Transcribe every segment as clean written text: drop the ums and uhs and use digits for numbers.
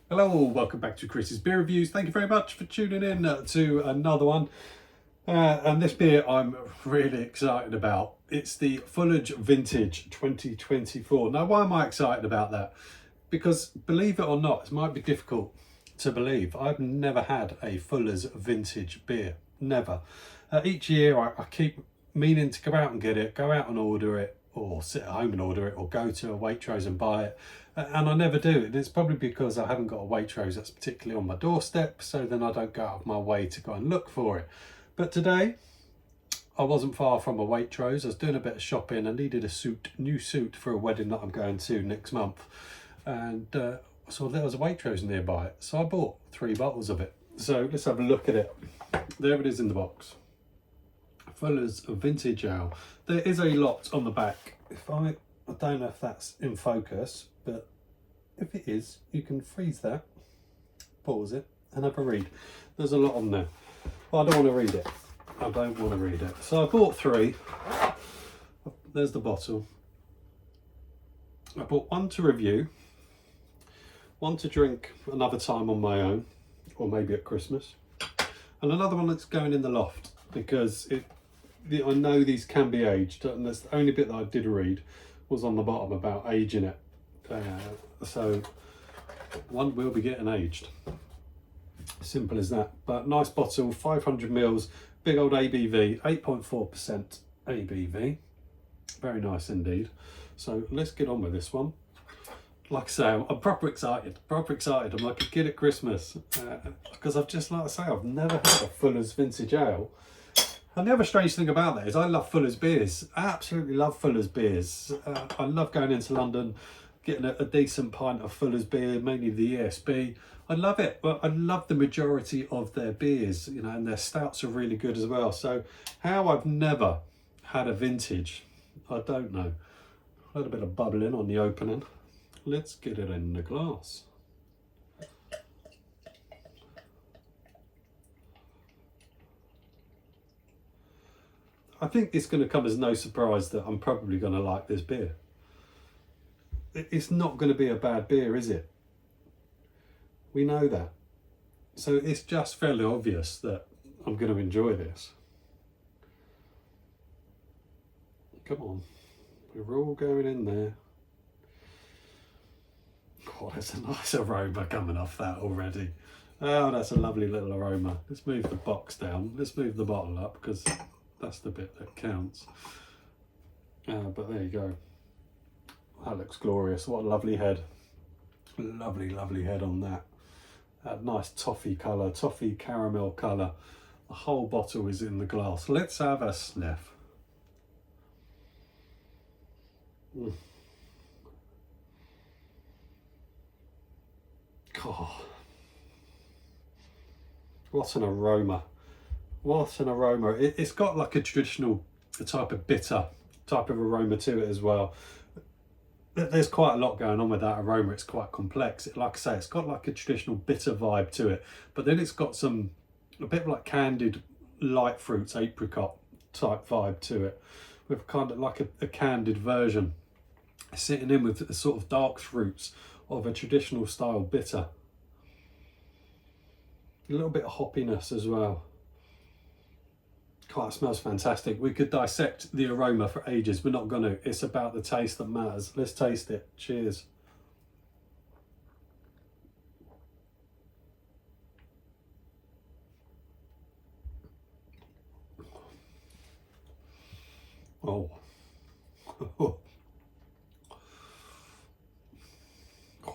Hello, welcome back to Chris's Beer Reviews. Thank you very much for tuning in to another one. And this beer I'm really excited about. It's the Fuller's Vintage 2024. Now, why am I excited about that? Because believe it or not, it might be difficult to believe, I've never had a Fuller's Vintage beer. Never. Each year I keep meaning to go out and get it, go out and order it, or sit at home and order it, or go to a Waitrose and buy it. And I never do. And it's probably because I haven't got a Waitrose that's particularly on my doorstep, so then I don't go out of my way to go and look for it. But today, I wasn't far from a Waitrose. I was doing a bit of shopping. I needed a new suit for a wedding that I'm going to next month. And I saw there was a Waitrose nearby. So I bought 3 bottles of it. So let's have a look at it. There it is in the box. Fuller's Vintage Ale. There is a lot on the back. I don't know if that's in focus, but if it is, you can freeze that, pause it, and have a read. There's a lot on there. Well, I don't want to read it. I don't want to read it. So I bought 3. There's the bottle. I bought 1 to review, 1 to drink another time on my own, or maybe at Christmas, and another one that's going in the loft because I know these can be aged, and that's the only bit that I did read was on the bottom about aging it. So one will be getting aged. Simple as that. But nice bottle, 500 mils, big old ABV, 8.4% ABV. Very nice indeed. So let's get on with this one. Like I say, I'm proper excited. I'm like a kid at Christmas because I've just, like I say, I've never had a Fuller's Vintage Ale. And the other strange thing about that is I love Fuller's beers. I absolutely love Fuller's beers. I love going into London, getting a decent pint of Fuller's beer, mainly the ESB. I love it. But I love the majority of their beers, you know, and their stouts are really good as well. So how I've never had a vintage, I don't know. A little bit of bubbling on the opening. Let's get it in the glass. I think it's going to come as no surprise that I'm probably going to like this beer. It's not going to be a bad beer, is it? We know that. So it's just fairly obvious that I'm going to enjoy this. Come on. We're all going in there. Oh, there's a nice aroma coming off that already. Oh, that's a lovely little aroma. Let's move the box down. Let's move the bottle up because that's the bit that counts. But there you go. That looks glorious. What a lovely head. Lovely, lovely head on that. That nice toffee colour, toffee caramel colour. The whole bottle is in the glass. Let's have a sniff. Oh, what an aroma. What an aroma. It's got like a traditional type of bitter type of aroma to it as well. There's quite a lot going on with that aroma. It's quite complex. Like I say, it's got like a traditional bitter vibe to it, but then it's got a bit like candied light fruits, apricot type vibe to it, with kind of like a candied version sitting in with the sort of dark fruits of a traditional style bitter. A little bit of hoppiness as well. God, it smells fantastic. We could dissect the aroma for ages. We're not going to. It's about the taste that matters. Let's taste it. Cheers. Oh.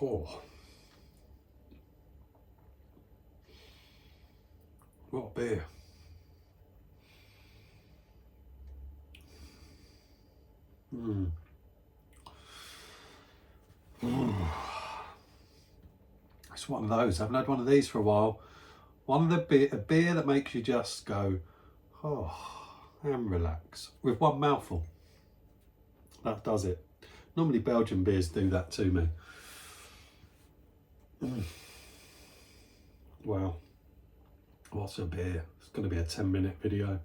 Oh. What a beer. It's one of those. I haven't had one of these for a while. One of a beer that makes you just go, oh, and relax with one mouthful. That does it. Normally Belgian beers do that to me. Wow. What's a beer? It's going to be a 10-minute video.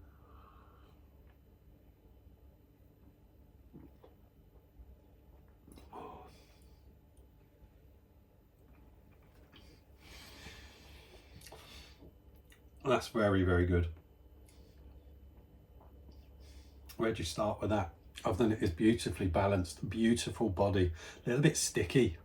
That's very, very good. Where'd you start with that? Other than it is beautifully balanced, beautiful body, a little bit sticky.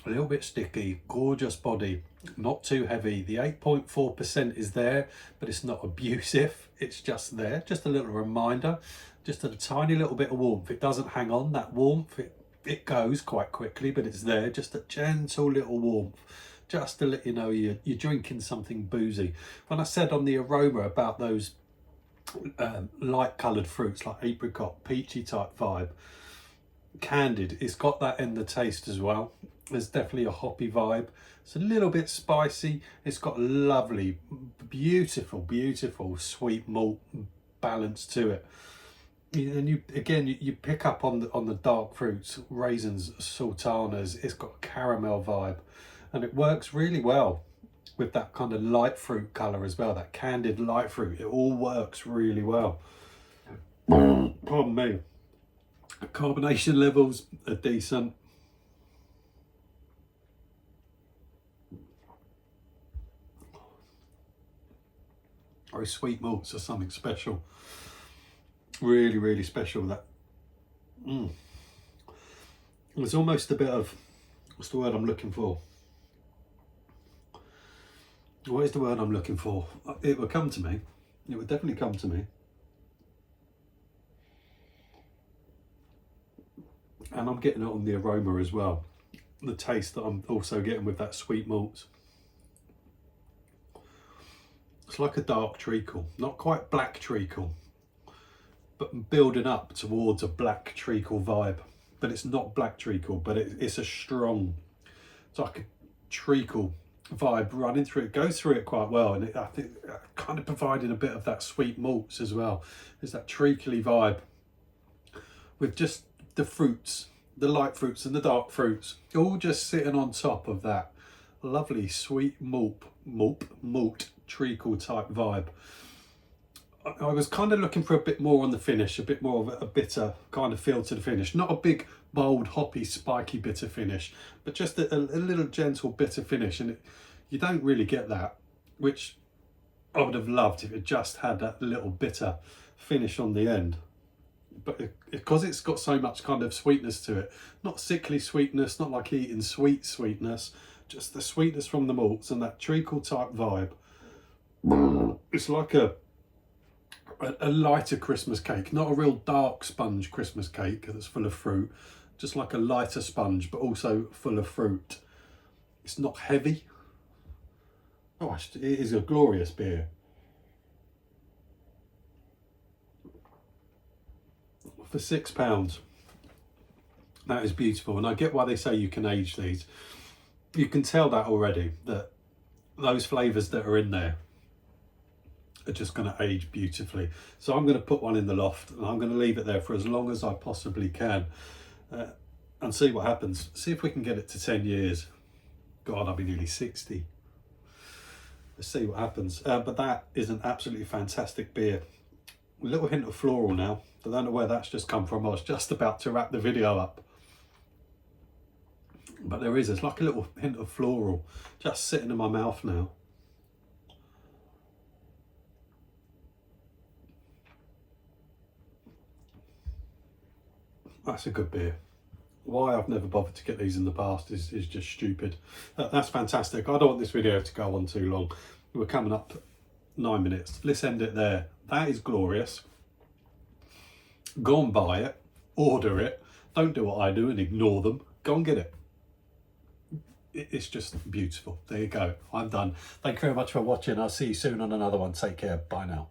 A little bit sticky, gorgeous body, not too heavy. The 8.4% is there, but it's not abusive. It's just there, just a little reminder, just a tiny little bit of warmth. It doesn't hang on, that warmth. It goes quite quickly, but it's there, just a gentle little warmth, just to let you know you're drinking something boozy. When I said on the aroma about those light coloured fruits like apricot, peachy type vibe, candied, it's got that in the taste as well. There's definitely a hoppy vibe. It's a little bit spicy. It's got lovely, beautiful, beautiful sweet malt balance to it. And you pick up on the dark fruits, raisins, sultanas. It's got a caramel vibe, and it works really well with that kind of light fruit colour as well. That candied light fruit. It all works really well. Pardon me. Carbonation levels are decent. Very sweet malts are something special. Really, really special. That There's almost a bit of, what's the word I'm looking for? What is the word I'm looking for? It would come to me. It would definitely come to me. And I'm getting it on the aroma as well. The taste that I'm also getting with that sweet malts. It's like a dark treacle, not quite black treacle, but building up towards a black treacle vibe. But it's not black treacle, but it's a strong, it's like a treacle vibe running through it. Goes through it quite well, and I think kind of providing a bit of that sweet malts as well. There's that treacly vibe with just the fruits, the light fruits and the dark fruits, all just sitting on top of that lovely sweet malt treacle type vibe. I was kind of looking for a bit more on the finish, a bit more of a bitter kind of feel to the finish. Not a big, bold, hoppy, spiky bitter finish, but just a little gentle bitter finish. And you don't really get that, which I would have loved if it just had that little bitter finish on the end. But because it's got so much kind of sweetness to it, not sickly sweetness, not like eating sweetness, just the sweetness from the malts and that treacle type vibe. It's like a lighter Christmas cake, not a real dark sponge Christmas cake that's full of fruit, just like a lighter sponge, but also full of fruit. It's not heavy. Oh, it is a glorious beer. For £6, that is beautiful. And I get why they say you can age these. You can tell that already, that those flavours that are in there are just going to age beautifully. So I'm going to put one in the loft, and I'm going to leave it there for as long as I possibly can, and see what happens. See if we can get it to 10 years. God, I'll be nearly 60. Let's see what happens. But that is an absolutely fantastic beer. A little hint of floral now. I don't know where that's just come from. I was just about to wrap the video up. But it's like a little hint of floral just sitting in my mouth now. That's a good beer. Why I've never bothered to get these in the past is just stupid. That's fantastic. I don't want this video to go on too long. We're coming up 9 minutes. Let's end it there. That is glorious. Go and buy it. Order it. Don't do what I do and ignore them. Go and get it. It's just beautiful. There you go. I'm done. Thank you very much for watching. I'll see you soon on another one. Take care. Bye now.